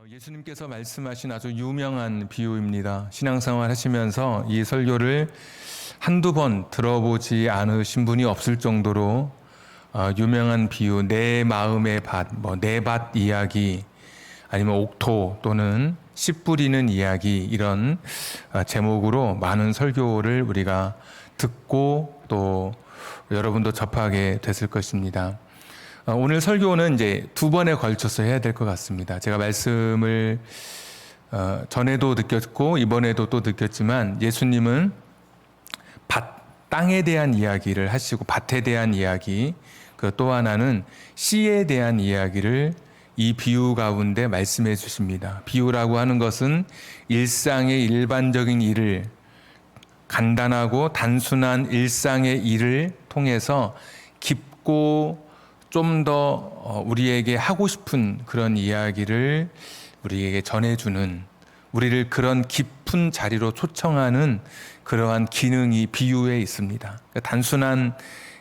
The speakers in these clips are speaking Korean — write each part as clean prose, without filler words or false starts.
예수님께서 말씀하신 아주 유명한 비유입니다. 신앙생활 하시면서 이 설교를 한두 번 들어보지 않으신 분이 없을 정도로 유명한 비유, 내 마음의 밭, 내 밭 이야기, 아니면 옥토 또는 씨 뿌리는 이야기, 이런 제목으로 많은 설교를 우리가 듣고 또 여러분도 접하게 됐을 것입니다. 오늘 설교는 이제 두 번에 걸쳐서 해야 될 것 같습니다. 제가 말씀을 전에도 느꼈고 이번에도 또 느꼈지만, 예수님은 땅에 대한 이야기를 하시고 밭에 대한 이야기, 그 또 하나는 씨에 대한 이야기를 이 비유 가운데 말씀해 주십니다. 비유라고 하는 것은 일상의 일반적인 일을, 간단하고 단순한 일상의 일을 통해서 깊고 좀 더 우리에게 하고 싶은 그런 이야기를 우리에게 전해주는, 우리를 그런 깊은 자리로 초청하는 그러한 기능이 비유에 있습니다. 그러니까 단순한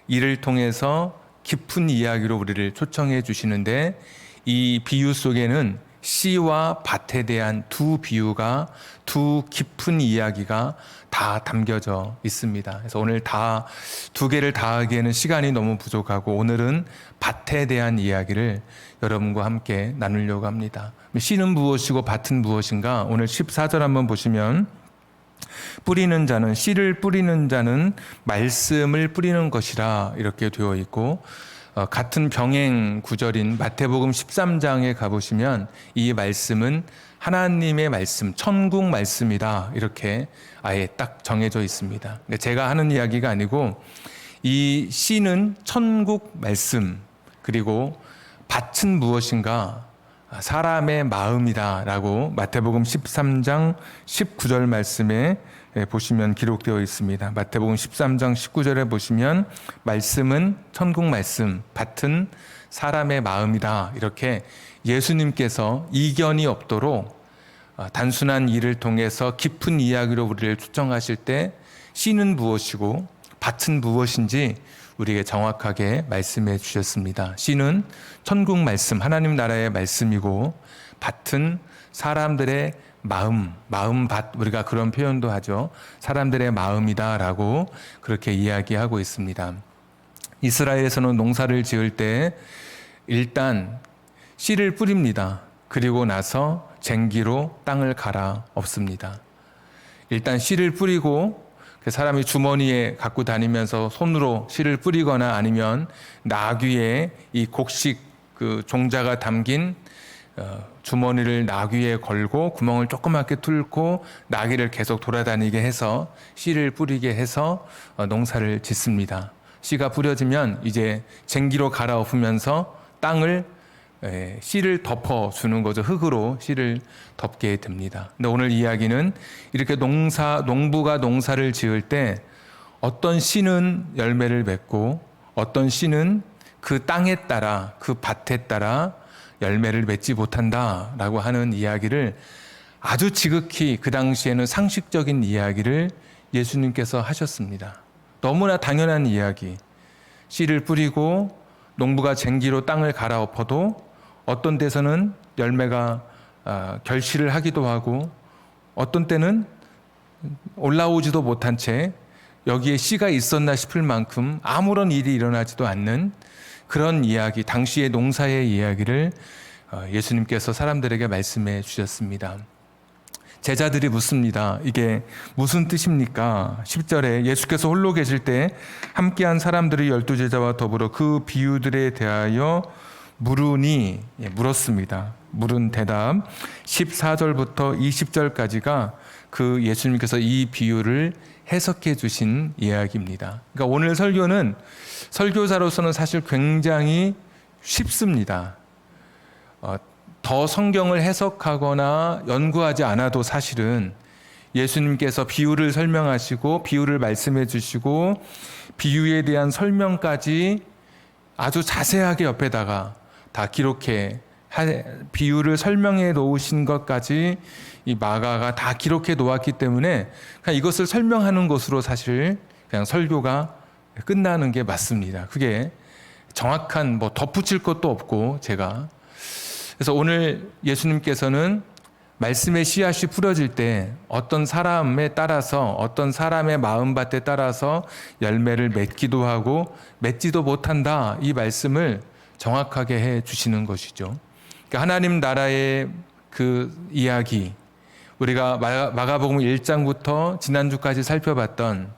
일을 통해서 깊은 이야기로 우리를 초청해 주시는데, 이 비유 속에는 씨와 밭에 대한 두 비유가, 두 깊은 이야기가 다 담겨져 있습니다. 그래서 오늘 두 개를 다 하기에는 시간이 너무 부족하고, 오늘은 밭에 대한 이야기를 여러분과 함께 나누려고 합니다. 씨는 무엇이고 밭은 무엇인가? 오늘 14절 한번 보시면, 뿌리는 자는, 씨를 뿌리는 자는 말씀을 뿌리는 것이라 이렇게 되어 있고, 같은 병행 구절인 마태복음 13장에 가보시면 이 말씀은 하나님의 말씀, 천국 말씀이다, 이렇게 아예 딱 정해져 있습니다. 제가 하는 이야기가 아니고, 이 씨는 천국 말씀, 그리고 밭은 무엇인가? 사람의 마음이다 라고 마태복음 13장 19절 말씀에 보시면 기록되어 있습니다. 마태복음 13장 19절에 보시면 말씀은 천국 말씀, 밭은 사람의 마음이다, 이렇게 예수님께서 이견이 없도록 단순한 일을 통해서 깊은 이야기로 우리를 초청하실 때 씨는 무엇이고 밭은 무엇인지 우리에게 정확하게 말씀해 주셨습니다. 씨는 천국 말씀, 하나님 나라의 말씀이고, 밭은 사람들의 마음밭, 우리가 그런 표현도 하죠. 사람들의 마음이다라고 그렇게 이야기하고 있습니다. 이스라엘에서는 농사를 지을 때 일단 씨를 뿌립니다. 그리고 나서 쟁기로 땅을 갈아엎습니다. 일단 씨를 뿌리고, 사람이 주머니에 갖고 다니면서 손으로 씨를 뿌리거나 아니면 나귀에 이 곡식 그 종자가 담긴 주머니를 나귀에 걸고 구멍을 조그맣게 뚫고 나귀를 계속 돌아다니게 해서 씨를 뿌리게 해서 농사를 짓습니다. 씨가 뿌려지면 이제 쟁기로 갈아엎으면서 땅을 씨를 덮어주는 거죠. 흙으로 씨를 덮게 됩니다. 근데 오늘 이야기는 이렇게 농부가 농사를 지을 때 어떤 씨는 열매를 맺고 어떤 씨는 그 땅에 따라, 그 밭에 따라 열매를 맺지 못한다라고 하는 이야기를, 아주 지극히 그 당시에는 상식적인 이야기를 예수님께서 하셨습니다. 너무나 당연한 이야기. 씨를 뿌리고 농부가 쟁기로 땅을 갈아엎어도 어떤 데서는 열매가 결실을 하기도 하고, 어떤 때는 올라오지도 못한 채 여기에 씨가 있었나 싶을 만큼 아무런 일이 일어나지도 않는 그런 이야기, 당시의 농사의 이야기를 예수님께서 사람들에게 말씀해 주셨습니다. 제자들이 묻습니다. 이게 무슨 뜻입니까? 10절에 예수께서 홀로 계실 때 함께한 사람들이 12제자와 더불어 그 비유들에 대하여 물었습니다. 물은 대답. 14절부터 20절까지가 그 예수님께서 이 비유를 해석해 주신 이야기입니다. 그러니까 오늘 설교는 설교자로서는 사실 굉장히 쉽습니다. 더 성경을 해석하거나 연구하지 않아도 사실은 예수님께서 비유를 설명하시고 비유를 말씀해 주시고 비유에 대한 설명까지 아주 자세하게 옆에다가 다 기록해, 비유를 설명해 놓으신 것까지 이 마가가 다 기록해 놓았기 때문에 그냥 이것을 설명하는 것으로 사실 그냥 설교가 끝나는 게 맞습니다. 그게 정확한 덧붙일 것도 없고, 제가 그래서 오늘 예수님께서는 말씀의 씨앗이 뿌려질 때 어떤 사람에 따라서, 어떤 사람의 마음밭에 따라서 열매를 맺기도 하고 맺지도 못한다, 이 말씀을 정확하게 해 주시는 것이죠. 그러니까 하나님 나라의 그 이야기, 우리가 마가복음 1장부터 지난주까지 살펴봤던,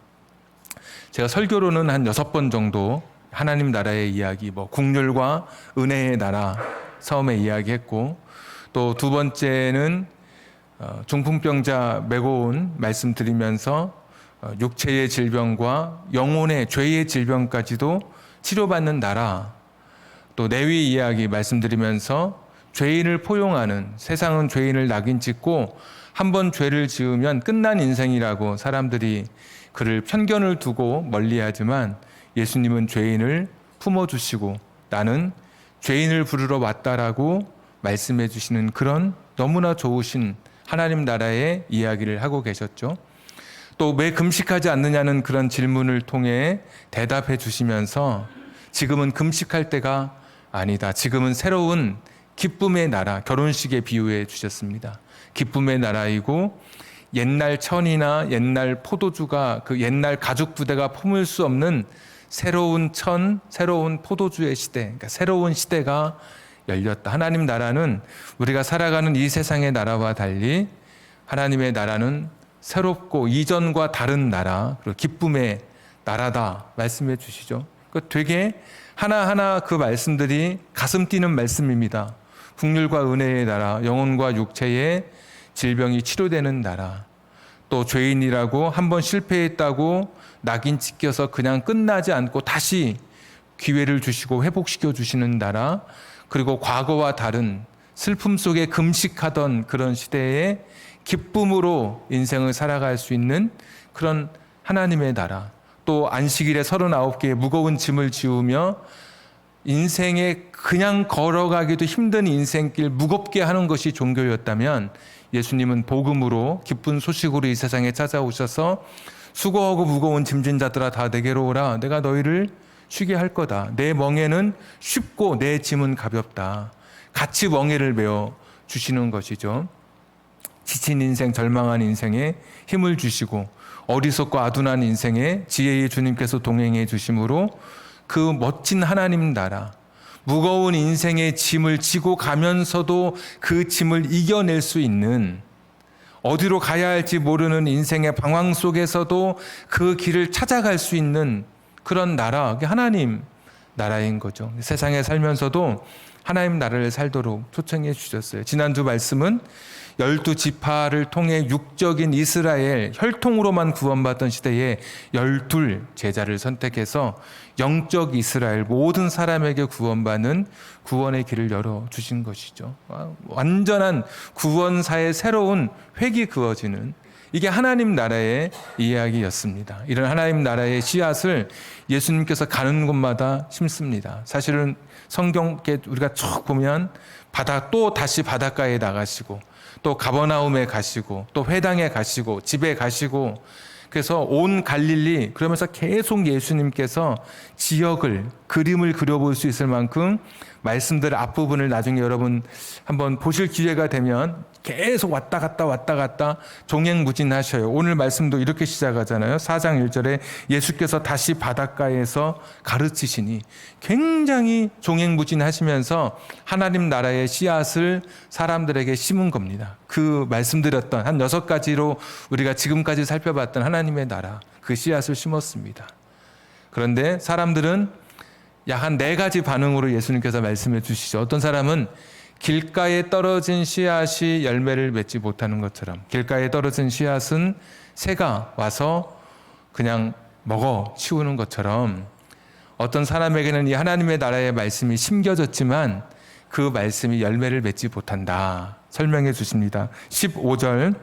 제가 설교로는 한 6번 정도 하나님 나라의 이야기, 국률과 은혜의 나라 처음에 이야기했고, 또 두 번째는 중풍병자 메고 온 말씀 드리면서 육체의 질병과 영혼의 죄의 질병까지도 치료받는 나라, 또 레위 이야기 말씀드리면서 죄인을 포용하는, 세상은 죄인을 낙인 찍고 한 번 죄를 지으면 끝난 인생이라고 사람들이 그를 편견을 두고 멀리하지만 예수님은 죄인을 품어주시고 나는 죄인을 부르러 왔다라고 말씀해 주시는 그런 너무나 좋으신 하나님 나라의 이야기를 하고 계셨죠. 또 왜 금식하지 않느냐는 그런 질문을 통해 대답해 주시면서 지금은 금식할 때가 아니다, 지금은 새로운 기쁨의 나라, 결혼식에 비유해 주셨습니다. 기쁨의 나라이고 옛날 천이나 옛날 포도주가, 그 옛날 가죽 부대가 품을 수 없는 새로운 천, 새로운 포도주의 시대, 그러니까 새로운 시대가 열렸다. 하나님 나라는 우리가 살아가는 이 세상의 나라와 달리 하나님의 나라는 새롭고 이전과 다른 나라, 그리고 기쁨의 나라다 말씀해 주시죠. 되게 하나하나 그 말씀들이 가슴 뛰는 말씀입니다. 국률과 은혜의 나라, 영혼과 육체의 질병이 치료되는 나라, 또 죄인이라고 한번 실패했다고 낙인 찍혀서 그냥 끝나지 않고 다시 기회를 주시고 회복시켜 주시는 나라, 그리고 과거와 다른 슬픔 속에 금식하던 그런 시대에 기쁨으로 인생을 살아갈 수 있는 그런 하나님의 나라, 또 안식일에 39개의 무거운 짐을 지우며 인생에 그냥 걸어가기도 힘든 인생길 무겁게 하는 것이 종교였다면 예수님은 복음으로, 기쁜 소식으로 이 세상에 찾아오셔서 수고하고 무거운 짐진 자들아 다 내게로 오라, 내가 너희를 쉬게 할 거다, 내 멍에는 쉽고 내 짐은 가볍다, 같이 멍에를 메어 주시는 것이죠. 지친 인생, 절망한 인생에 힘을 주시고 어리석고 아둔한 인생에 지혜의 주님께서 동행해 주심으로 그 멋진 하나님 나라, 무거운 인생의 짐을 지고 가면서도 그 짐을 이겨낼 수 있는, 어디로 가야 할지 모르는 인생의 방황 속에서도 그 길을 찾아갈 수 있는 그런 나라, 하나님 나라인 거죠. 세상에 살면서도 하나님 나라를 살도록 초청해 주셨어요. 지난주 말씀은 12지파를 통해 육적인 이스라엘, 혈통으로만 구원받던 시대에 12 제자를 선택해서 영적 이스라엘, 모든 사람에게 구원받는 구원의 길을 열어주신 것이죠. 완전한 구원사의 새로운 획이 그어지는, 이게 하나님 나라의 이야기였습니다. 이런 하나님 나라의 씨앗을 예수님께서 가는 곳마다 심습니다. 사실은 성경 우리가 쭉 보면 또 다시 바닷가에 나가시고, 또 가버나움에 가시고, 또 회당에 가시고, 집에 가시고, 그래서 온 갈릴리, 그러면서 계속 예수님께서 지역을, 그림을 그려볼 수 있을 만큼 말씀들 앞부분을 나중에 여러분 한번 보실 기회가 되면 계속 왔다 갔다 종횡무진하셔요. 오늘 말씀도 이렇게 시작하잖아요. 4장 1절에 예수께서 다시 바닷가에서 가르치시니, 굉장히 종횡무진하시면서 하나님 나라의 씨앗을 사람들에게 심은 겁니다. 그 말씀드렸던 한 6가지로 우리가 지금까지 살펴봤던 하나님의 나라, 그 씨앗을 심었습니다. 그런데 사람들은 약 한 4가지 반응으로 예수님께서 말씀해 주시죠. 어떤 사람은 길가에 떨어진 씨앗이 열매를 맺지 못하는 것처럼, 길가에 떨어진 씨앗은 새가 와서 그냥 먹어 치우는 것처럼, 어떤 사람에게는 이 하나님의 나라의 말씀이 심겨졌지만 그 말씀이 열매를 맺지 못한다 설명해 주십니다. 15절,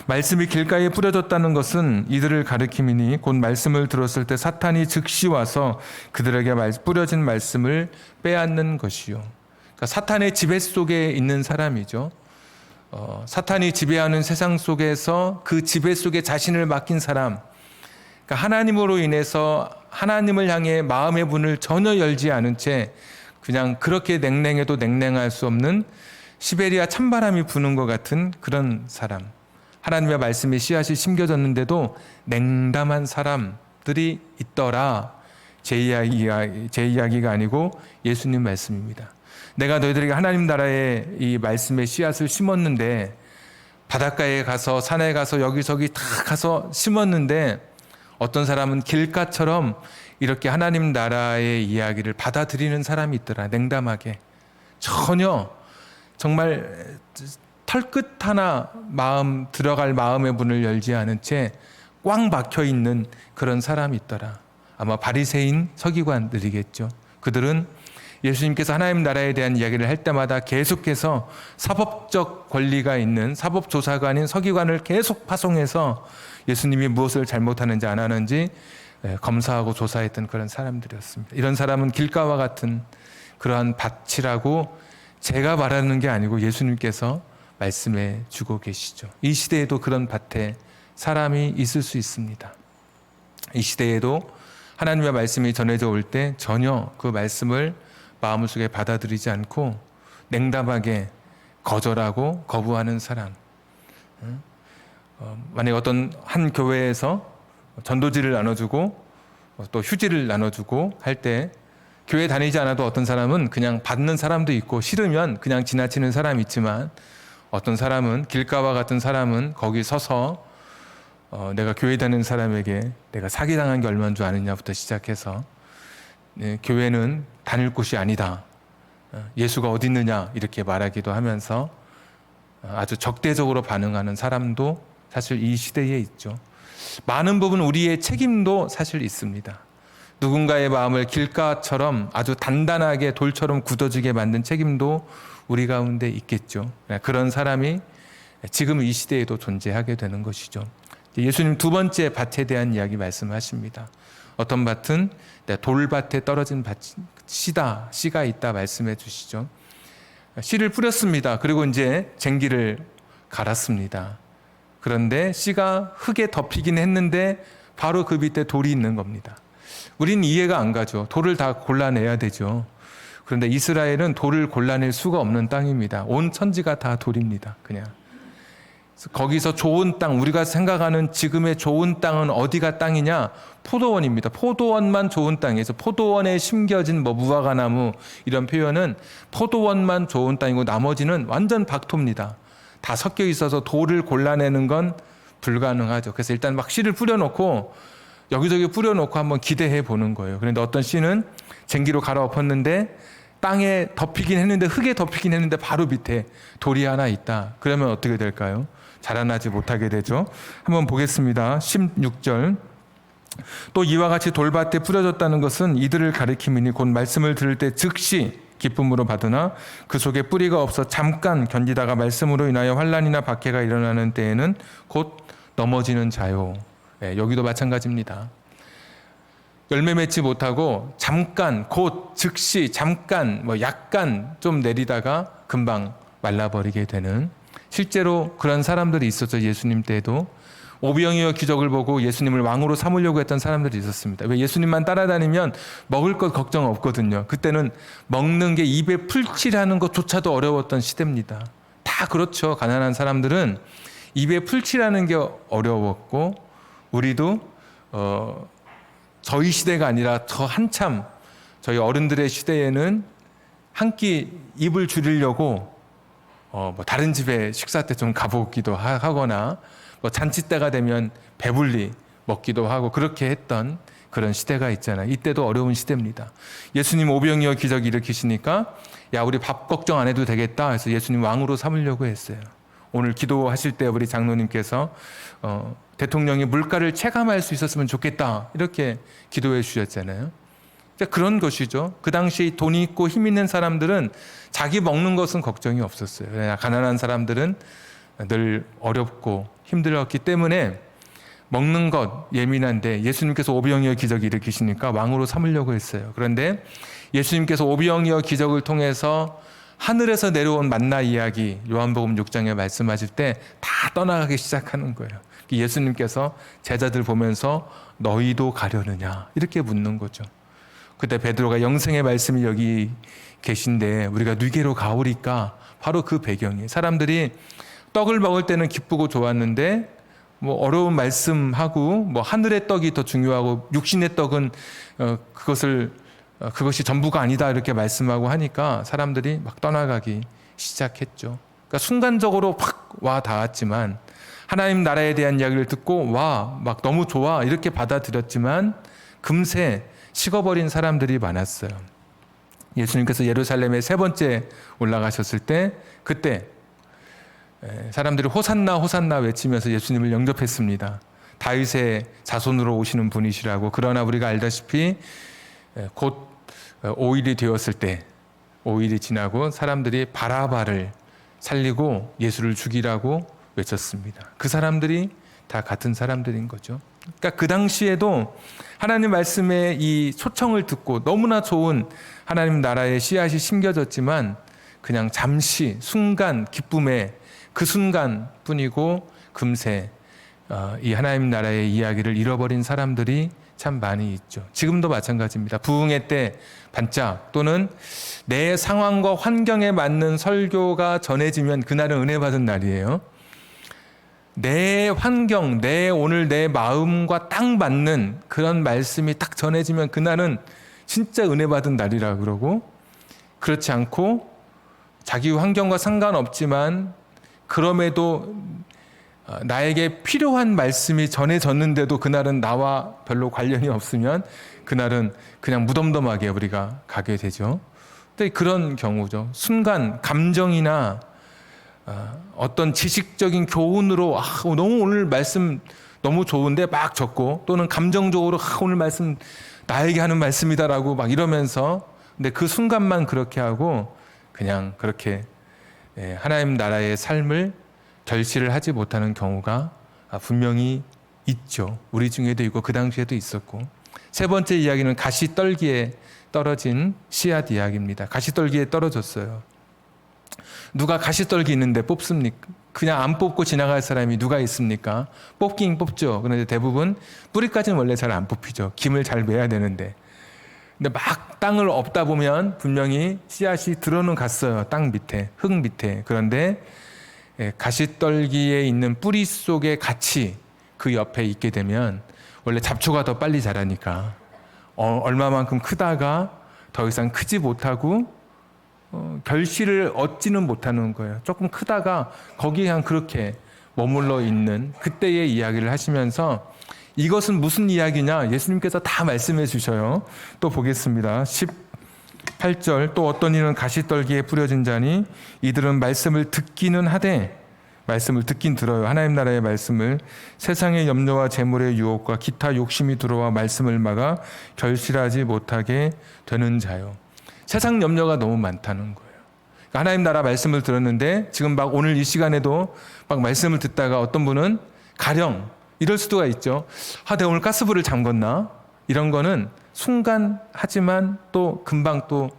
말씀이 길가에 뿌려졌다는 것은 이들을 가리킴이니 곧 말씀을 들었을 때 사탄이 즉시 와서 그들에게 뿌려진 말씀을 빼앗는 것이요. 그러니까 사탄의 지배 속에 있는 사람이죠. 사탄이 지배하는 세상 속에서 그 지배 속에 자신을 맡긴 사람, 그러니까 하나님으로 인해서 하나님을 향해 마음의 문을 전혀 열지 않은 채 그냥 그렇게 냉랭해도 냉랭할 수 없는 시베리아 찬바람이 부는 것 같은 그런 사람, 하나님의 말씀에 씨앗이 심겨졌는데도 냉담한 사람들이 있더라. 제 이야기가 아니고 예수님 말씀입니다. 내가 너희들에게 하나님 나라의 이 말씀의 씨앗을 심었는데, 바닷가에 가서 산에 가서 여기저기 다 가서 심었는데, 어떤 사람은 길가처럼 이렇게 하나님 나라의 이야기를 받아들이는 사람이 있더라. 냉담하게. 전혀 정말 털끝 하나 들어갈 마음의 문을 열지 않은 채 꽉 막혀 있는 그런 사람이 있더라. 아마 바리새인 서기관들이겠죠. 그들은 예수님께서 하나님 나라에 대한 이야기를 할 때마다 계속해서 사법적 권리가 있는 사법조사관인 서기관을 계속 파송해서 예수님이 무엇을 잘못하는지 안 하는지 검사하고 조사했던 그런 사람들이었습니다. 이런 사람은 길가와 같은 그러한 밭이라고 제가 말하는 게 아니고 예수님께서 말씀해 주고 계시죠. 이 시대에도 그런 밭에 사람이 있을 수 있습니다. 이 시대에도 하나님의 말씀이 전해져 올 때 전혀 그 말씀을 마음속에 받아들이지 않고 냉담하게 거절하고 거부하는 사람. 만약에 어떤 한 교회에서 전도지를 나눠주고 또 휴지를 나눠주고 할 때 교회 다니지 않아도 어떤 사람은 그냥 받는 사람도 있고 싫으면 그냥 지나치는 사람이 있지만, 어떤 사람은 길가와 같은 사람은 거기 서서 내가 교회 다니는 사람에게 내가 사기당한 게 얼마인 줄 아느냐부터 시작해서 교회는 다닐 곳이 아니다, 예수가 어디 있느냐 이렇게 말하기도 하면서 아주 적대적으로 반응하는 사람도 사실 이 시대에 있죠. 많은 부분 우리의 책임도 사실 있습니다. 누군가의 마음을 길가처럼 아주 단단하게 돌처럼 굳어지게 만든 책임도 우리 가운데 있겠죠. 그런 사람이 지금 이 시대에도 존재하게 되는 것이죠. 예수님 두 번째 밭에 대한 이야기 말씀하십니다. 어떤 밭은 돌밭에 떨어진 씨가 있다 말씀해 주시죠. 씨를 뿌렸습니다. 그리고 이제 쟁기를 갈았습니다. 그런데 씨가 흙에 덮이긴 했는데 바로 그 밑에 돌이 있는 겁니다. 우리는 이해가 안 가죠. 돌을 다 골라내야 되죠. 그런데 이스라엘은 돌을 골라낼 수가 없는 땅입니다. 온 천지가 다 돌입니다. 그냥. 거기서 좋은 땅, 우리가 생각하는 지금의 좋은 땅은 어디가 땅이냐? 포도원입니다. 포도원만 좋은 땅이에요. 포도원에 심겨진 무화과나무 이런 표현은 포도원만 좋은 땅이고 나머지는 완전 박토입니다. 다 섞여 있어서 돌을 골라내는 건 불가능하죠. 그래서 일단 막 씨를 뿌려놓고 여기저기 뿌려놓고 한번 기대해 보는 거예요. 그런데 어떤 씨는 쟁기로 갈아엎었는데 땅에 덮이긴 했는데, 흙에 덮이긴 했는데 바로 밑에 돌이 하나 있다. 그러면 어떻게 될까요? 자라나지 못하게 되죠. 한번 보겠습니다. 16절. 또 이와 같이 돌밭에 뿌려졌다는 것은 이들을 가리킴이니 곧 말씀을 들을 때 즉시 기쁨으로 받으나 그 속에 뿌리가 없어 잠깐 견디다가 말씀으로 인하여 환난이나 박해가 일어나는 때에는 곧 넘어지는 자요. 여기도 마찬가지입니다. 열매 맺지 못하고 잠깐, 곧, 즉시, 잠깐, 약간 좀 내리다가 금방 말라버리게 되는, 실제로 그런 사람들이 있었죠. 예수님 때에도 오병이어 기적을 보고 예수님을 왕으로 삼으려고 했던 사람들이 있었습니다. 왜? 예수님만 따라다니면 먹을 것 걱정 없거든요. 그때는 먹는 게 입에 풀칠하는 것조차도 어려웠던 시대입니다. 다 그렇죠. 가난한 사람들은 입에 풀칠하는 게 어려웠고, 우리도 저희 시대가 아니라 저 한참 저희 어른들의 시대에는 한 끼 입을 줄이려고 다른 집에 식사 때 좀 가보기도 하거나 잔치 때가 되면 배불리 먹기도 하고 그렇게 했던 그런 시대가 있잖아요. 이때도 어려운 시대입니다. 예수님 오병이어 기적 일으키시니까 야, 우리 밥 걱정 안 해도 되겠다 해서 예수님 왕으로 삼으려고 했어요. 오늘 기도하실 때 우리 장로님께서 대통령이 물가를 체감할 수 있었으면 좋겠다 이렇게 기도해 주셨잖아요. 그런 것이죠. 그 당시 돈이 있고 힘 있는 사람들은 자기 먹는 것은 걱정이 없었어요. 가난한 사람들은 늘 어렵고 힘들었기 때문에 먹는 것 예민한데, 예수님께서 오병이어 기적 일으키시니까 왕으로 삼으려고 했어요. 그런데 예수님께서 오병이어 기적을 통해서 하늘에서 내려온 만나 이야기 요한복음 6장에 말씀하실 때 다 떠나가기 시작하는 거예요. 예수님께서 제자들 보면서 너희도 가려느냐 이렇게 묻는 거죠. 그때 베드로가 영생의 말씀이 여기 계신데 우리가 누게로 가오리까? 바로 그 배경이에요. 사람들이 떡을 먹을 때는 기쁘고 좋았는데 뭐 어려운 말씀하고 뭐 하늘의 떡이 더 중요하고 육신의 떡은 그것이 전부가 아니다 이렇게 말씀하고 하니까 사람들이 막 떠나가기 시작했죠. 그러니까 순간적으로 확 와 닿았지만 하나님 나라에 대한 이야기를 듣고 와 막 너무 좋아 이렇게 받아들였지만 금세 식어버린 사람들이 많았어요. 예수님께서 예루살렘에 세 번째 올라가셨을 때 그때 사람들이 호산나 호산나 외치면서 예수님을 영접했습니다. 다윗의 자손으로 오시는 분이시라고. 그러나 우리가 알다시피 곧 5일이 되었을 때 5일이 지나고 사람들이 바라바를 살리고 예수를 죽이라고 외쳤습니다. 그 사람들이 다 같은 사람들인 거죠. 그러니까 그 당시에도 하나님 말씀의 이 초청을 듣고 너무나 좋은 하나님 나라의 씨앗이 심겨졌지만 그냥 잠시 순간 기쁨의 그 순간뿐이고 금세 이 하나님 나라의 이야기를 잃어버린 사람들이 참 많이 있죠. 지금도 마찬가지입니다. 부흥회 때 반짝 또는 내 상황과 환경에 맞는 설교가 전해지면 그날은 은혜 받은 날이에요. 내 환경, 오늘 내 마음과 딱 맞는 그런 말씀이 딱 전해지면 그날은 진짜 은혜 받은 날이라 그러고, 그렇지 않고 자기 환경과 상관없지만 그럼에도 나에게 필요한 말씀이 전해졌는데도 그날은 나와 별로 관련이 없으면 그날은 그냥 무덤덤하게 우리가 가게 되죠. 근데 그런 경우죠. 순간 감정이나 어떤 지식적인 교훈으로 너무 오늘 말씀 너무 좋은데 막 적고, 또는 감정적으로 오늘 말씀 나에게 하는 말씀이다라고 막 이러면서, 근데 그 순간만 그렇게 하고 그냥 그렇게 하나님 나라의 삶을 결실을 하지 못하는 경우가 분명히 있죠. 우리 중에도 있고 그 당시에도 있었고. 세 번째 이야기는 가시떨기에 떨어진 씨앗 이야기입니다. 가시떨기에 떨어졌어요. 누가 가시떨기 있는데 뽑습니까? 그냥 안 뽑고 지나갈 사람이 누가 있습니까? 뽑긴 뽑죠. 그런데 대부분 뿌리까지는 원래 잘 안 뽑히죠. 김을 잘 매야 되는데. 근데 막 땅을 엎다 보면 분명히 씨앗이 들어는 갔어요. 땅 밑에, 흙 밑에. 그런데 가시떨기에 있는 뿌리 속에 같이 그 옆에 있게 되면 원래 잡초가 더 빨리 자라니까 얼마만큼 크다가 더 이상 크지 못하고 결실을 얻지는 못하는 거예요. 조금 크다가 거기에 한 그렇게 머물러 있는 그때의 이야기를 하시면서, 이것은 무슨 이야기냐? 예수님께서 다 말씀해 주셔요. 또 보겠습니다. 18절, 또 어떤 이는 가시떨기에 뿌려진 자니 이들은 말씀을 듣기는 하되, 말씀을 듣긴 들어요. 하나님 나라의 말씀을 세상의 염려와 재물의 유혹과 기타 욕심이 들어와 말씀을 막아 결실하지 못하게 되는 자요. 세상 염려가 너무 많다는 거예요. 그러니까 하나님 나라 말씀을 들었는데 지금 막 오늘 이 시간에도 막 말씀을 듣다가 어떤 분은 가령 이럴 수도 있죠. 내가 오늘 가스불을 잠궜나? 이런 거는 순간 하지만 또 금방 또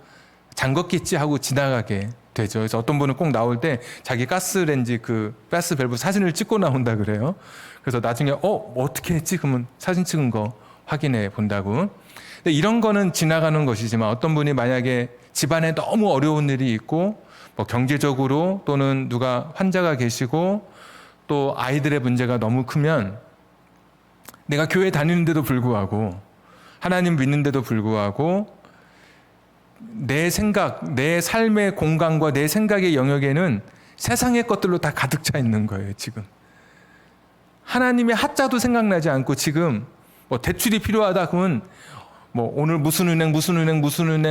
잠궜겠지 하고 지나가게 되죠. 그래서 어떤 분은 꼭 나올 때 자기 가스레인지 그 가스 밸브 사진을 찍고 나온다 그래요. 그래서 나중에 어떻게 했지? 그러면 사진 찍은 거 확인해 본다고. 근데 이런 거는 지나가는 것이지만 어떤 분이 만약에 집안에 너무 어려운 일이 있고 뭐 경제적으로 또는 누가 환자가 계시고 또 아이들의 문제가 너무 크면 내가 교회 다니는데도 불구하고 하나님 믿는데도 불구하고 내 생각, 내 삶의 공간과 내 생각의 영역에는 세상의 것들로 다 가득 차 있는 거예요. 지금 하나님의 하자도 생각나지 않고 지금 뭐 대출이 필요하다 그러면 뭐 오늘 무슨 은행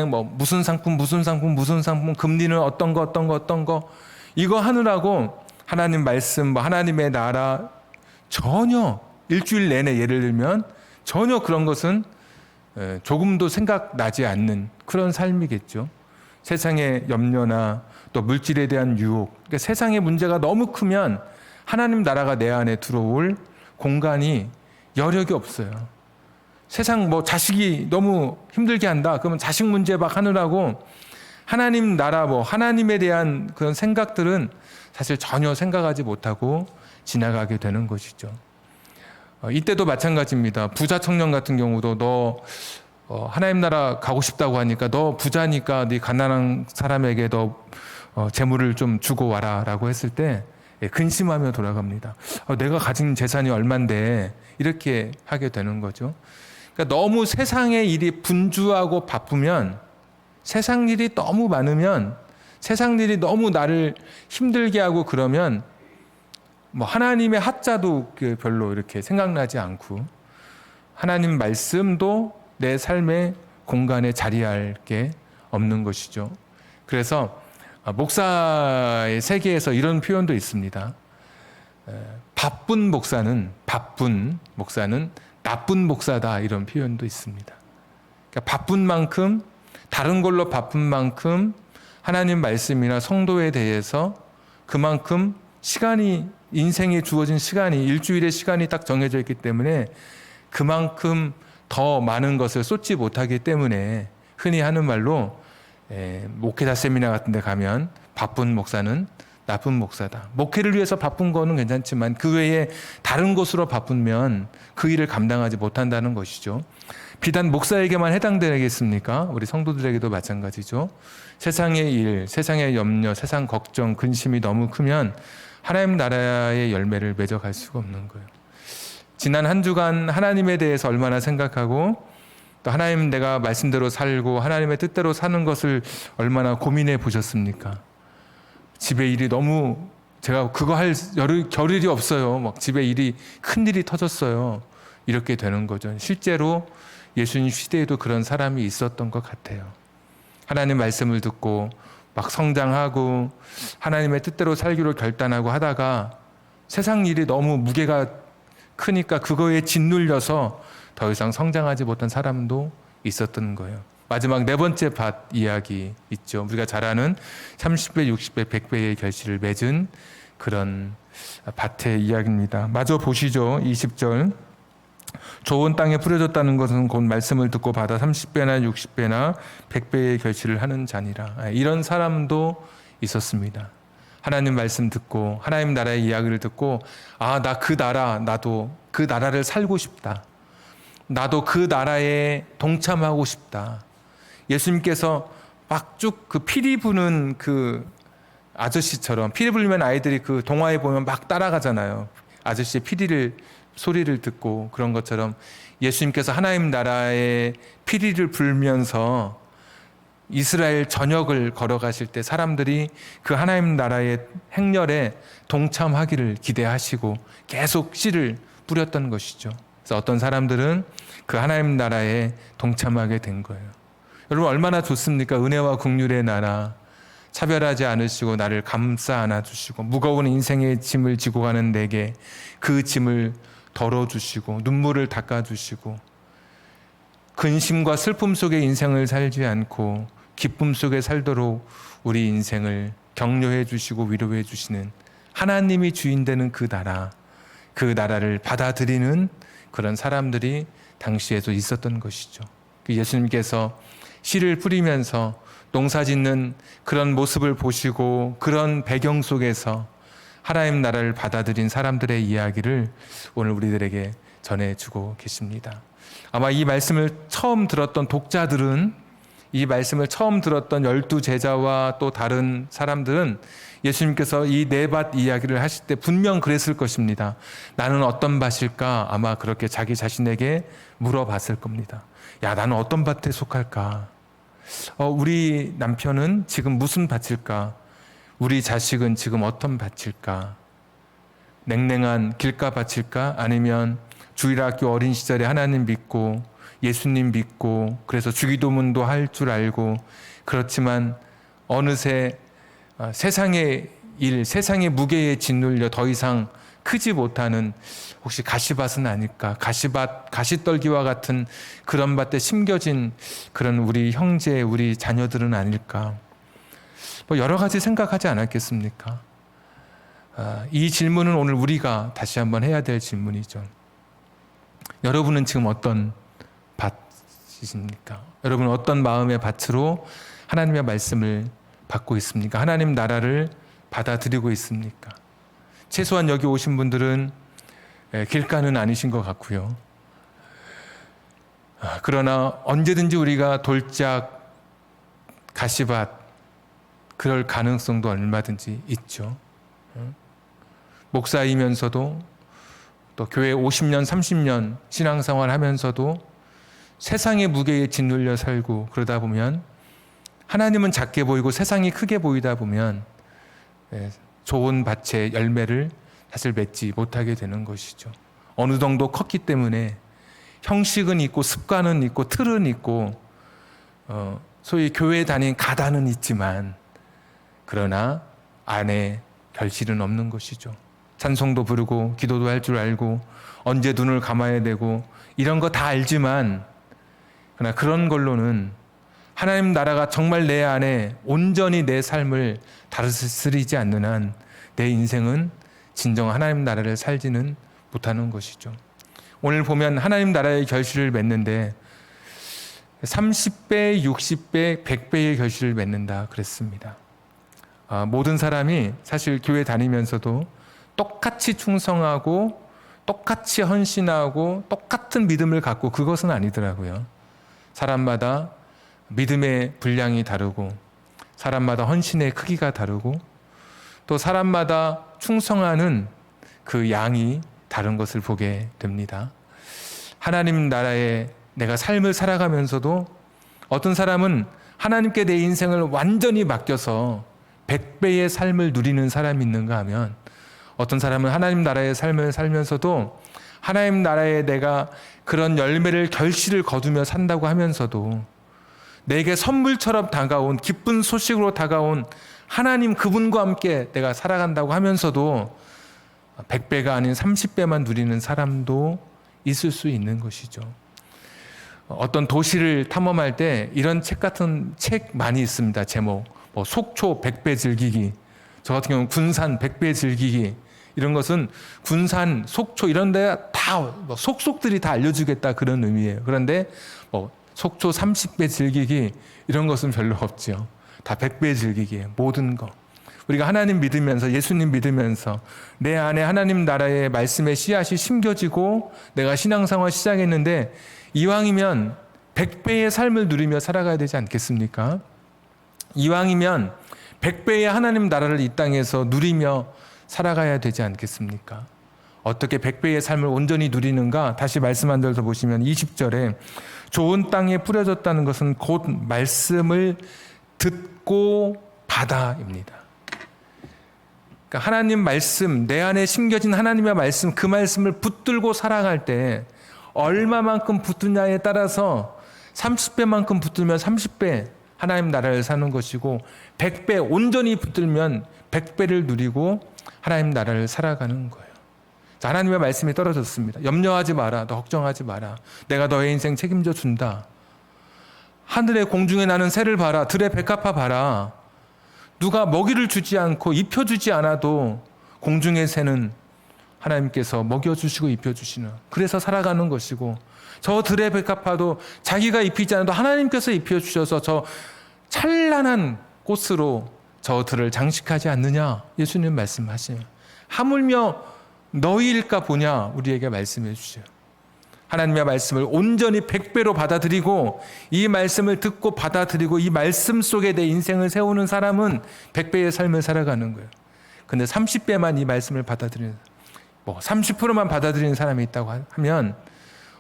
뭐 무슨 상품 금리는 어떤 거 이거 하느라고 하나님 말씀 뭐 하나님의 나라 전혀 일주일 내내 예를 들면 전혀 그런 것은 조금도 생각나지 않는 그런 삶이겠죠. 세상의 염려나 또 물질에 대한 유혹, 그러니까 세상의 문제가 너무 크면 하나님 나라가 내 안에 들어올 공간이 여력이 없어요. 세상 뭐 자식이 너무 힘들게 한다 그러면 자식 문제 막 하느라고 하나님 나라 뭐 하나님에 대한 그런 생각들은 사실 전혀 생각하지 못하고 지나가게 되는 것이죠. 이때도 마찬가지입니다. 부자 청년 같은 경우도 너 하나님 나라 가고 싶다고 하니까 너 부자니까 네 가난한 사람에게 너 재물을 좀 주고 와라라고 했을 때 근심하며 돌아갑니다. 내가 가진 재산이 얼만데 이렇게 하게 되는 거죠. 그러니까 너무 세상의 일이 분주하고 바쁘면, 세상 일이 너무 많으면, 세상 일이 너무 나를 힘들게 하고 그러면 뭐 하나님의 하자도 별로 이렇게 생각나지 않고 하나님 말씀도 내 삶의 공간에 자리할 게 없는 것이죠. 그래서 목사의 세계에서 이런 표현도 있습니다. 바쁜 목사는 나쁜 목사다, 이런 표현도 있습니다. 그러니까 바쁜 만큼, 다른 걸로 바쁜 만큼 하나님 말씀이나 성도에 대해서 그만큼 시간이, 인생에 주어진 시간이, 일주일의 시간이 딱 정해져 있기 때문에 그만큼 더 많은 것을 쏟지 못하기 때문에 흔히 하는 말로 목회자 세미나 같은 데 가면 바쁜 목사는 나쁜 목사다. 목회를 위해서 바쁜 거는 괜찮지만 그 외에 다른 곳으로 바쁘면 그 일을 감당하지 못한다는 것이죠. 비단 목사에게만 해당되겠습니까? 우리 성도들에게도 마찬가지죠. 세상의 일, 세상의 염려, 세상 걱정, 근심이 너무 크면 하나님 나라의 열매를 맺어갈 수가 없는 거예요. 지난 한 주간 하나님에 대해서 얼마나 생각하고 또 하나님 내가 말씀대로 살고 하나님의 뜻대로 사는 것을 얼마나 고민해 보셨습니까? 집에 일이 너무, 제가 그거 할 겨를이 없어요. 막 집에 일이, 큰 일이 터졌어요. 이렇게 되는 거죠. 실제로 예수님 시대에도 그런 사람이 있었던 것 같아요. 하나님 말씀을 듣고 막 성장하고 하나님의 뜻대로 살기로 결단하고 하다가 세상 일이 너무 무게가 크니까 그거에 짓눌려서 더 이상 성장하지 못한 사람도 있었던 거예요. 마지막 네 번째 밭 이야기 있죠. 우리가 잘 아는 30배, 60배, 100배의 결실을 맺은 그런 밭의 이야기입니다. 마저 보시죠. 20절. 좋은 땅에 뿌려졌다는 것은 곧 말씀을 듣고 받아 30배나 60배나 100배의 결실을 하는 자니라. 이런 사람도 있었습니다. 하나님 말씀 듣고 하나님 나라의 이야기를 듣고 나 그 나라, 나도 그 나라를 살고 싶다. 나도 그 나라에 동참하고 싶다. 예수님께서 막 쭉 그 피리 부는 그 아저씨처럼, 피리 불면 아이들이 그 동화에 보면 막 따라가잖아요. 아저씨의 소리를 듣고 그런 것처럼 예수님께서 하나님 나라의 피리를 불면서 이스라엘 전역을 걸어가실 때 사람들이 그 하나님 나라의 행렬에 동참하기를 기대하시고 계속 씨를 뿌렸던 것이죠. 그래서 어떤 사람들은 그 하나님 나라에 동참하게 된 거예요. 여러분 얼마나 좋습니까? 은혜와 긍휼의 나라, 차별하지 않으시고 나를 감싸 안아주시고 무거운 인생의 짐을 지고 가는 내게 그 짐을 덜어주시고 눈물을 닦아주시고 근심과 슬픔 속에 인생을 살지 않고 기쁨 속에 살도록 우리 인생을 격려해 주시고 위로해 주시는 하나님이 주인 되는 그 나라를 받아들이는 그런 사람들이 당시에도 있었던 것이죠. 예수님께서 씨를 뿌리면서 농사 짓는 그런 모습을 보시고 그런 배경 속에서 하나님 나라를 받아들인 사람들의 이야기를 오늘 우리들에게 전해주고 계십니다. 아마 이 말씀을 처음 들었던 독자들은, 이 말씀을 처음 들었던 12 제자와 또 다른 사람들은 예수님께서 이 네 밭 이야기를 하실 때 분명 그랬을 것입니다. 나는 어떤 밭일까? 아마 그렇게 자기 자신에게 물어봤을 겁니다. 야, 나는 어떤 밭에 속할까? 우리 남편은 지금 무슨 밭일까? 우리 자식은 지금 어떤 밭일까? 냉랭한 길가 밭일까? 아니면 주일학교 어린 시절에 하나님 믿고 예수님 믿고 그래서 주기도문도 할 줄 알고 그렇지만 어느새 세상의 일, 세상의 무게에 짓눌려 더 이상 크지 못하는 혹시 가시밭은 아닐까? 가시떨기와 같은 그런 밭에 심겨진 그런 우리 형제, 우리 자녀들은 아닐까? 여러 가지 생각하지 않았겠습니까? 이 질문은 오늘 우리가 다시 한번 해야 될 질문이죠. 여러분은 지금 어떤 밭이십니까? 여러분은 어떤 마음의 밭으로 하나님의 말씀을 받고 있습니까? 하나님 나라를 받아들이고 있습니까? 최소한 여기 오신 분들은 길가는 아니신 것 같고요. 그러나 언제든지 우리가 돌짝, 가시밭 그럴 가능성도 얼마든지 있죠. 목사이면서도 또 교회 50년, 30년 신앙생활 하면서도 세상의 무게에 짓눌려 살고 그러다 보면 하나님은 작게 보이고 세상이 크게 보이다 보면 좋은 밭의 열매를 사실 맺지 못하게 되는 것이죠. 어느 정도 컸기 때문에 형식은 있고 습관은 있고 틀은 있고 소위 교회 다닌 가다는 있지만 그러나 안에 결실은 없는 것이죠. 찬송도 부르고 기도도 할 줄 알고 언제 눈을 감아야 되고 이런 거 다 알지만 그러나 그런 걸로는 하나님 나라가 정말 내 안에 온전히 내 삶을 다스리지 않는 한 내 인생은 진정 하나님 나라를 살지는 못하는 것이죠. 오늘 보면 하나님 나라의 결실을 맺는데 30배, 60배, 100배의 결실을 맺는다 그랬습니다. 모든 사람이 사실 교회 다니면서도 똑같이 충성하고 똑같이 헌신하고 똑같은 믿음을 갖고 그것은 아니더라고요. 사람마다 믿음의 분량이 다르고 사람마다 헌신의 크기가 다르고 또 사람마다 충성하는 그 양이 다른 것을 보게 됩니다. 하나님 나라에 내가 삶을 살아가면서도 어떤 사람은 하나님께 내 인생을 완전히 맡겨서 100배의 삶을 누리는 사람이 있는가 하면 어떤 사람은 하나님 나라의 삶을 살면서도 하나님 나라에 내가 그런 열매를 결실을 거두며 산다고 하면서도 내게 선물처럼 다가온 기쁜 소식으로 다가온 하나님 그분과 함께 내가 살아간다고 하면서도 100배가 아닌 30배만 누리는 사람도 있을 수 있는 것이죠. 어떤 도시를 탐험할 때 이런 책 같은 책 많이 있습니다. 제목 속초 100배 즐기기, 저 같은 경우는 군산 100배 즐기기, 이런 것은 군산, 속초 이런 데 다 속속들이 다 알려주겠다 그런 의미예요. 그런데 속초 30배 즐기기 이런 것은 별로 없죠. 다 100배 즐기기예요. 모든 거. 우리가 하나님 믿으면서 예수님 믿으면서 내 안에 하나님 나라의 말씀의 씨앗이 심겨지고 내가 신앙생활 시작했는데 이왕이면 100배의 삶을 누리며 살아가야 되지 않겠습니까? 이왕이면 100배의 하나님 나라를 이 땅에서 누리며 살아가야 되지 않겠습니까? 어떻게 100배의 삶을 온전히 누리는가? 다시 말씀 한 절 더 보시면 20절에 좋은 땅에 뿌려졌다는 것은 곧 말씀을 듣고 받아입니다. 그러니까 하나님 말씀, 내 안에 심겨진 하나님의 말씀, 그 말씀을 붙들고 살아갈 때 얼마만큼 붙느냐에 따라서 30배만큼 붙들면 30배 하나님 나라를 사는 것이고 100배 온전히 붙들면 100배를 누리고 하나님 나라를 살아가는 거예요. 자, 하나님의 말씀이 떨어졌습니다. 염려하지 마라. 너 걱정하지 마라. 내가 너의 인생 책임져 준다. 하늘의 공중에 나는 새를 봐라. 들의 백합화 봐라. 누가 먹이를 주지 않고 입혀주지 않아도 공중의 새는 하나님께서 먹여주시고 입혀주시는, 그래서 살아가는 것이고 저 들의 백합화도 자기가 입히지 않아도 하나님께서 입혀주셔서 저 찬란한 꽃으로 저 들을 장식하지 않느냐. 예수님 말씀하시며 하물며 너희일까 보냐 우리에게 말씀해 주셔요. 하나님의 말씀을 온전히 100배로 받아들이고 이 말씀을 듣고 받아들이고 이 말씀 속에 내 인생을 세우는 사람은 100배의 삶을 살아가는 거예요. 근데 30배만 이 말씀을 받아들이는, 30%만 받아들이는 사람이 있다고 하면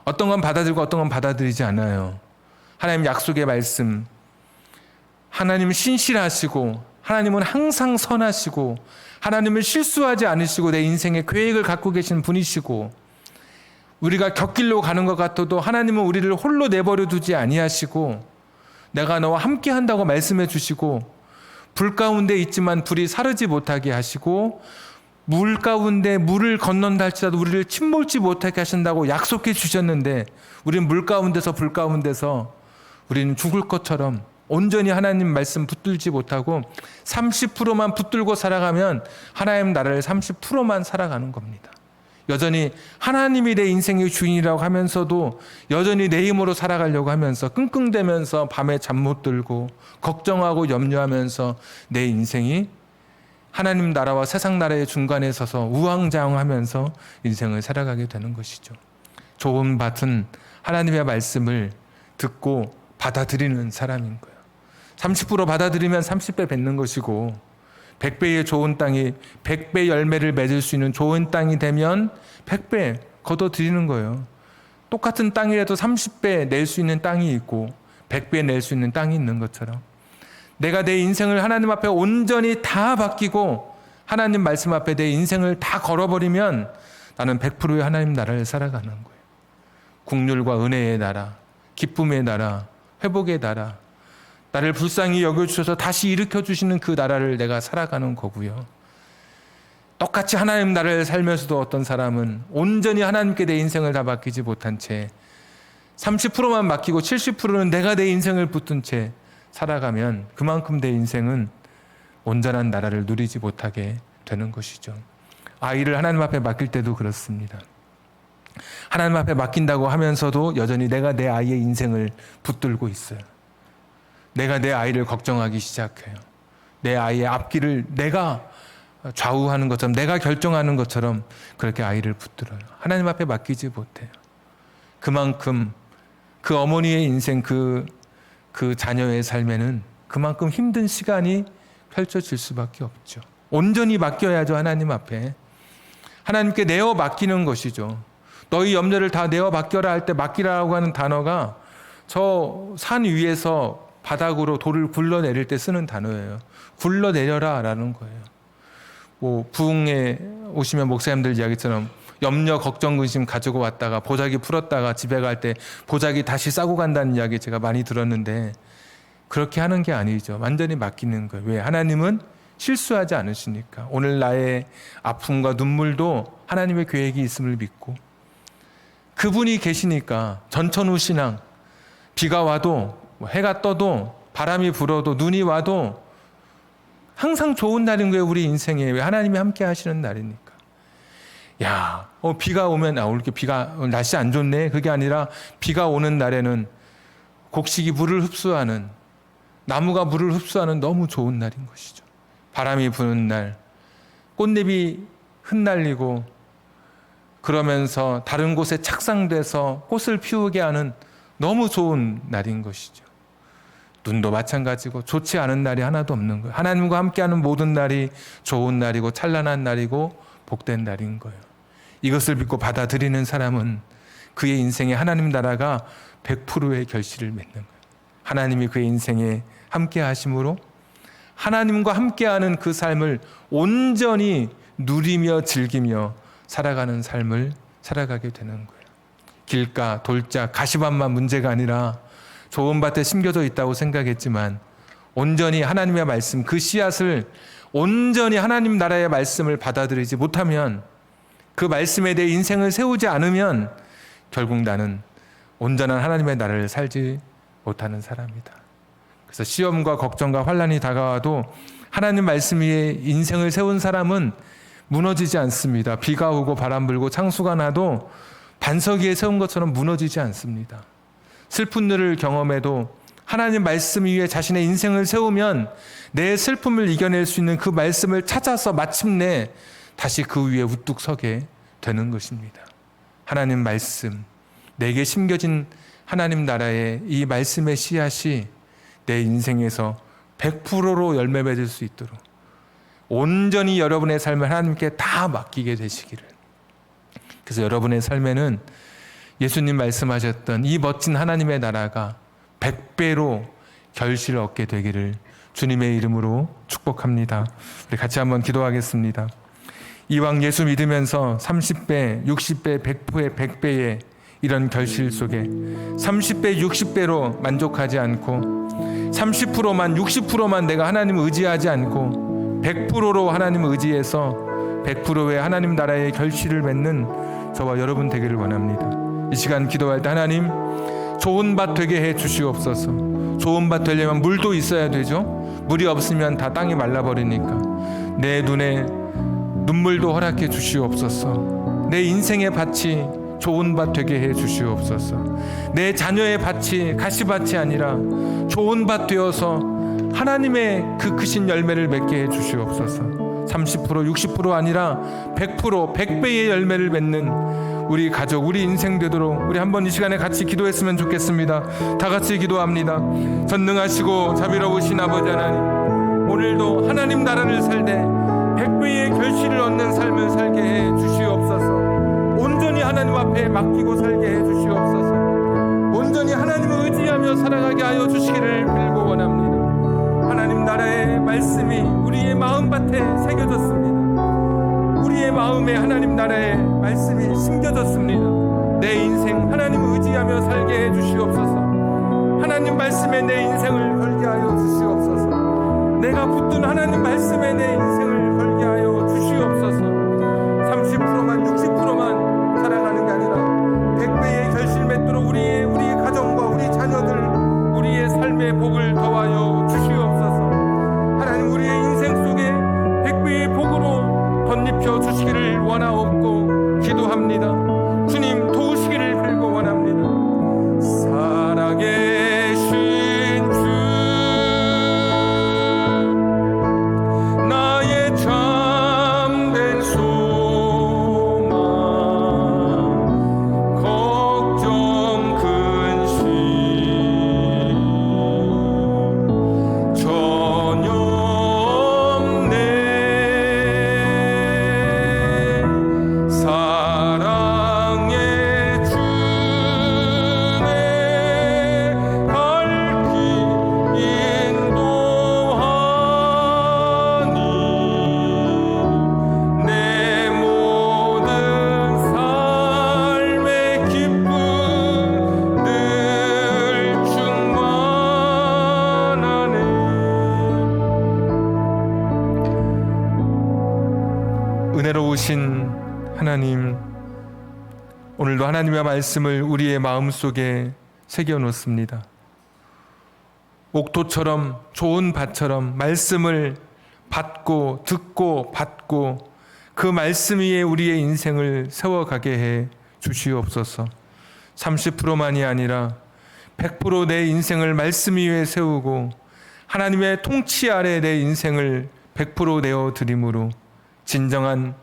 어떤 건 받아들이고 어떤 건 받아들이지 않아요. 하나님 약속의 말씀, 하나님은 신실하시고 하나님은 항상 선하시고 하나님은 실수하지 않으시고 내 인생에 계획을 갖고 계신 분이시고 우리가 곁길로 가는 것 같아도 하나님은 우리를 홀로 내버려 두지 아니하시고 내가 너와 함께 한다고 말씀해 주시고 불 가운데 있지만 불이 사르지 못하게 하시고 물 가운데 물을 건넌다 할지라도 우리를 침몰지 못하게 하신다고 약속해 주셨는데 우리는 물 가운데서 불 가운데서 우리는 죽을 것처럼 온전히 하나님 말씀 붙들지 못하고 30%만 붙들고 살아가면 하나님 나라를 30%만 살아가는 겁니다. 여전히 하나님이 내 인생의 주인이라고 하면서도 여전히 내 힘으로 살아가려고 하면서 끙끙대면서 밤에 잠 못 들고 걱정하고 염려하면서 내 인생이 하나님 나라와 세상 나라의 중간에 서서 우왕좌왕하면서 인생을 살아가게 되는 것이죠. 좋은 밭은 하나님의 말씀을 듣고 받아들이는 사람인 거예요. 30% 받아들이면 30배 뱉는 것이고 100배의 좋은 땅이 100배 열매를 맺을 수 있는 좋은 땅이 되면 100배 거둬들이는 거예요. 똑같은 땅이라도 30배 낼 수 있는 땅이 있고 100배 낼 수 있는 땅이 있는 것처럼 내가 내 인생을 하나님 앞에 온전히 다 맡기고 하나님 말씀 앞에 내 인생을 다 걸어버리면 나는 100%의 하나님 나라를 살아가는 거예요. 국률과 은혜의 나라, 기쁨의 나라, 회복의 나라, 나를 불쌍히 여겨주셔서 다시 일으켜주시는 그 나라를 내가 살아가는 거고요. 똑같이 하나님 나라를 살면서도 어떤 사람은 온전히 하나님께 내 인생을 다 맡기지 못한 채 30%만 맡기고 70%는 내가 내 인생을 붙든 채 살아가면 그만큼 내 인생은 온전한 나라를 누리지 못하게 되는 것이죠. 아이를 하나님 앞에 맡길 때도 그렇습니다. 하나님 앞에 맡긴다고 하면서도 여전히 내가 내 아이의 인생을 붙들고 있어요. 내가 내 아이를 걱정하기 시작해요. 내 아이의 앞길을 내가 좌우하는 것처럼, 내가 결정하는 것처럼 그렇게 아이를 붙들어요. 하나님 앞에 맡기지 못해요. 그만큼 그 어머니의 인생, 그 자녀의 삶에는 그만큼 힘든 시간이 펼쳐질 수밖에 없죠. 온전히 맡겨야죠. 하나님 앞에. 하나님께 내어 맡기는 것이죠. 너희 염려를 다 내어 맡겨라 할 때 맡기라고 하는 단어가 저 산 위에서 바닥으로 돌을 굴러내릴 때 쓰는 단어예요. 굴러내려라 라는 거예요. 뭐 부흥에 오시면 목사님들 이야기처럼 염려, 걱정, 근심 가지고 왔다가 보자기 풀었다가 집에 갈 때 보자기 다시 싸고 간다는 이야기 제가 많이 들었는데 그렇게 하는 게 아니죠. 완전히 맡기는 거예요. 왜? 하나님은 실수하지 않으시니까. 오늘 나의 아픔과 눈물도 하나님의 계획이 있음을 믿고 그분이 계시니까 전천후 신앙, 비가 와도 해가 떠도 바람이 불어도 눈이 와도 항상 좋은 날인 거예요. 우리 인생에. 왜? 하나님이 함께 하시는 날이니까. 야, 비가 오면 이렇게 비가 날씨 안 좋네. 그게 아니라 비가 오는 날에는 곡식이 물을 흡수하는, 나무가 물을 흡수하는 너무 좋은 날인 것이죠. 바람이 부는 날, 꽃잎이 흩날리고 그러면서 다른 곳에 착상돼서 꽃을 피우게 하는 너무 좋은 날인 것이죠. 눈도 마찬가지고 좋지 않은 날이 하나도 없는 거예요. 하나님과 함께하는 모든 날이 좋은 날이고 찬란한 날이고 복된 날인 거예요. 이것을 믿고 받아들이는 사람은 그의 인생에 하나님 나라가 100%의 결실을 맺는 거예요. 하나님이 그의 인생에 함께 하심으로 하나님과 함께하는 그 삶을 온전히 누리며 즐기며 살아가는 삶을 살아가게 되는 거예요. 길가, 돌짝, 가시밭만 문제가 아니라 좋은 밭에 심겨져 있다고 생각했지만 온전히 하나님의 말씀, 그 씨앗을 온전히 하나님 나라의 말씀을 받아들이지 못하면 그 말씀에 대해 인생을 세우지 않으면 결국 나는 온전한 하나님의 나라를 살지 못하는 사람이다. 그래서 시험과 걱정과 환난이 다가와도 하나님 말씀 위에 인생을 세운 사람은 무너지지 않습니다. 비가 오고 바람 불고 창수가 나도 반석 위에 세운 것처럼 무너지지 않습니다. 슬픈 일을 경험해도 하나님 말씀 위에 자신의 인생을 세우면 내 슬픔을 이겨낼 수 있는 그 말씀을 찾아서 마침내 다시 그 위에 우뚝 서게 되는 것입니다. 하나님 말씀, 내게 심겨진 하나님 나라의 이 말씀의 씨앗이 내 인생에서 100%로 열매 맺을 수 있도록 온전히 여러분의 삶을 하나님께 다 맡기게 되시기를. 그래서 여러분의 삶에는 예수님 말씀하셨던 이 멋진 하나님의 나라가 100배로 결실을 얻게 되기를 주님의 이름으로 축복합니다. 우리 같이 한번 기도하겠습니다. 이왕 예수 믿으면서 30배, 60배, 100%의 100배의 이런 결실 속에 30배, 60배로 만족하지 않고 30%만, 60%만 내가 하나님을 의지하지 않고 100%로 하나님을 의지해서 100%의 하나님 나라의 결실을 맺는 저와 여러분 되기를 원합니다. 이 시간 기도할 때 하나님 좋은 밭 되게 해 주시옵소서. 좋은 밭 되려면 물도 있어야 되죠. 물이 없으면 다 땅이 말라버리니까 내 눈에 눈물도 허락해 주시옵소서. 내 인생의 밭이 좋은 밭 되게 해 주시옵소서. 내 자녀의 밭이 가시밭이 아니라 좋은 밭 되어서 하나님의 그 크신 열매를 맺게 해 주시옵소서. 30%, 60% 아니라 100%, 100배의 열매를 맺는 우리 가족, 우리 인생 되도록 우리 한번 이 시간에 같이 기도했으면 좋겠습니다. 다 같이 기도합니다. 전능하시고 자비로우신 아버지 하나님, 오늘도 하나님 나라를 살되 100배의 결실을 얻는 삶을 살게 해 주시옵소서. 온전히 하나님 앞에 맡기고 살게 해 주시옵소서. 온전히 하나님을 의지하며 살아가게 하여 주시기를 빌고 원합니다. 하나님 나라의 말씀이 우리의 마음밭에 새겨졌습니다. 우리의 마음에 하나님 나라의 말씀이 심겨졌습니다. 내 인생 하나님을 의지하며 살게 해 주시옵소서. 하나님 말씀에 내 인생을 걸게 하여 주시옵소서. 내가 붙든 하나님 말씀에 내 인생을 걸게 하여 주시옵소서. 30%만 60%만 살아가는 게 아니라 100배의 결실 맺도록 우리 가정과 우리 자녀들, 우리의 삶의 복을 더하여 주시옵소서. 하나님 우리의 인생 속에 100배의 복으로 덧입혀 주시기를 원하옵고 기도합니다. 주님 도우시기를 빌고 원합니다. 살아계신 주, 나의 참된 소망, 걱정 근심 전혀 없네. 사랑의 주네 갈 길 인도하니 내 모든 삶의 기쁨 늘 충만하네. 은혜로우신 하나님, 오늘도 하나님의 말씀을 우리의 마음속에 새겨놓습니다. 옥토처럼 좋은 밭처럼 말씀을 받고 듣고 받고 그 말씀 위에 우리의 인생을 세워가게 해 주시옵소서. 30%만이 아니라 100% 내 인생을 말씀 위에 세우고 하나님의 통치 아래 내 인생을 100% 내어드림으로 진정한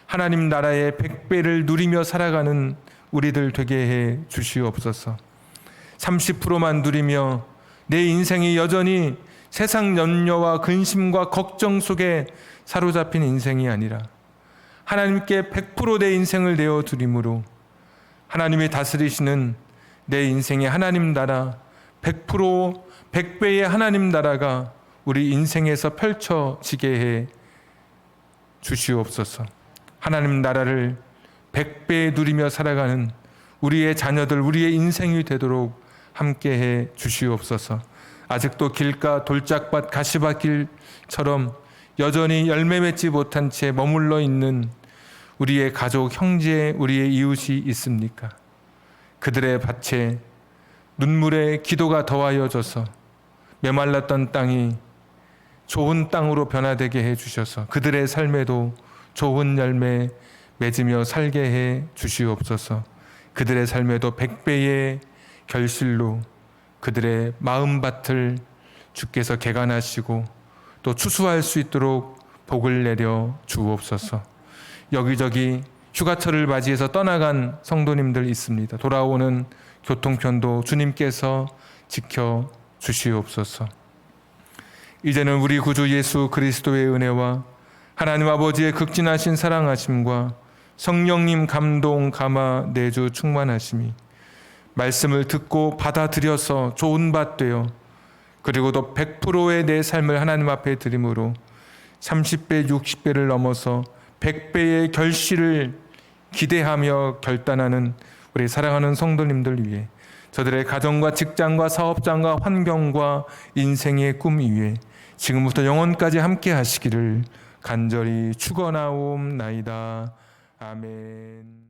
하나님 나라의 100배를 누리며 살아가는 우리들 되게 해 주시옵소서. 30%만 누리며 내 인생이 여전히 세상 염려와 근심과 걱정 속에 사로잡힌 인생이 아니라 하나님께 100% 내 인생을 내어드림으로 하나님이 다스리시는 내 인생의 하나님 나라 100% 100배의 하나님 나라가 우리 인생에서 펼쳐지게 해 주시옵소서. 하나님 나라를 100배 누리며 살아가는 우리의 자녀들, 우리의 인생이 되도록 함께해 주시옵소서. 아직도 길가 돌짝밭 가시밭길처럼 여전히 열매 맺지 못한 채 머물러 있는 우리의 가족, 형제, 우리의 이웃이 있습니까? 그들의 밭에 눈물의 기도가 더하여져서 메말랐던 땅이 좋은 땅으로 변화되게 해주셔서 그들의 삶에도 좋은 열매 맺으며 살게 해 주시옵소서. 그들의 삶에도 100배의 결실로 그들의 마음밭을 주께서 개간하시고 또 추수할 수 있도록 복을 내려 주옵소서. 여기저기 휴가철을 맞이해서 떠나간 성도님들 있습니다. 돌아오는 교통편도 주님께서 지켜 주시옵소서. 이제는 우리 구주 예수 그리스도의 은혜와 하나님 아버지의 극진하신 사랑하심과 성령님 감동 감화 내주 충만하심이 말씀을 듣고 받아들여서 좋은 밭 되어 그리고 또 100%의 내 삶을 하나님 앞에 드림으로 30배 60배를 넘어서 100배의 결실을 기대하며 결단하는 우리 사랑하는 성도님들 위해 저들의 가정과 직장과 사업장과 환경과 인생의 꿈 위에 지금부터 영원까지 함께 하시기를 간절히 축원하옵나이다. 아멘.